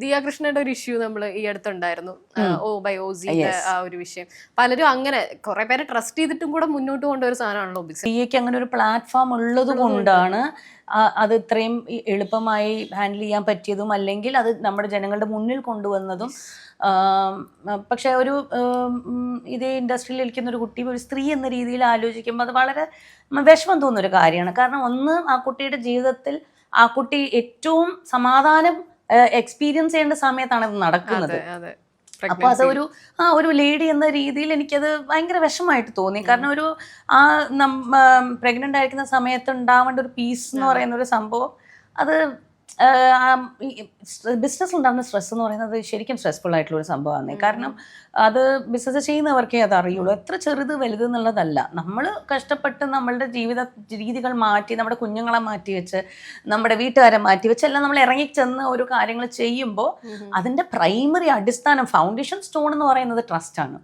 ദിയാകൃഷ്ണയുടെ ഒരു ഇഷ്യൂ നമ്മൾ ഈ അടുത്തുണ്ടായിരുന്നു. ഓ ബൈ ഓസിന്റെ ആ ഒരു വിഷയം. പലരും അങ്ങനെ കുറെ പേരെ ട്രസ്റ്റ് ചെയ്തിട്ടും കൂടെ മുന്നോട്ട് കൊണ്ടുപോയ ഒരു സാധനമാണല്ലോ ബിഗ് ബോസ്. സിക്ക് അങ്ങനെ ഒരു പ്ലാറ്റ്ഫോം ഉള്ളത് കൊണ്ടാണ് അത് ഇത്രയും എളുപ്പമായി ഹാൻഡിൽ ചെയ്യാൻ പറ്റിയതും, അല്ലെങ്കിൽ അത് നമ്മുടെ ജനങ്ങളുടെ മുന്നിൽ കൊണ്ടുവന്നതും. പക്ഷെ ഒരു ഇതേ ഇൻഡസ്ട്രിയിൽ ഇരിക്കുന്ന ഒരു കുട്ടി ഒരു സ്ത്രീ എന്ന രീതിയിൽ ആലോചിക്കുമ്പോൾ അത് വളരെ വിഷമം തോന്നുന്നൊരു കാര്യമാണ്. കാരണം ഒന്ന്, ആ കുട്ടിയുടെ ജീവിതത്തിൽ ആ കുട്ടി ഏറ്റവും സമാധാനം എക്സ്പീരിയൻസ് ചെയ്യേണ്ട സമയത്താണ് ഇത് നടക്കുന്നത്. അപ്പൊ അതൊരു ഒരു ലേഡി എന്ന രീതിയിൽ എനിക്കത് ഭയങ്കര വിഷമമായിട്ട് തോന്നി. കാരണം ഒരു പ്രഗ്നന്റ് ആയിരിക്കുന്ന സമയത്ത് ഉണ്ടാവേണ്ട ഒരു പീസ് എന്ന് പറയുന്ന ഒരു സംഭവം, അത് ബിസിനസ് ഉണ്ടാകുന്ന സ്ട്രെസ് എന്ന് പറയുന്നത് ശരിക്കും സ്ട്രെസ്ഫുൾ ആയിട്ടുള്ള ഒരു സംഭവമാണ്. കാരണം അത് ബിസിനസ് ചെയ്യുന്നവർക്കേ അത് അറിയുള്ളൂ. എത്ര ചെറുത് വലുത് എന്നുള്ളതല്ല. നമ്മൾ കഷ്ടപ്പെട്ട് നമ്മളുടെ ജീവിത രീതികൾ മാറ്റി, നമ്മുടെ കുഞ്ഞുങ്ങളെ മാറ്റി വെച്ച്, നമ്മുടെ വീട്ടുകാരെ മാറ്റി വെച്ച് എല്ലാം നമ്മൾ ഇറങ്ങിച്ചെന്ന് ഒരു കാര്യങ്ങൾ ചെയ്യുമ്പോൾ അതിൻ്റെ പ്രൈമറി അടിസ്ഥാനം, ഫൗണ്ടേഷൻ സ്റ്റോൺ എന്ന് പറയുന്നത് ട്രസ്റ്റാണ്.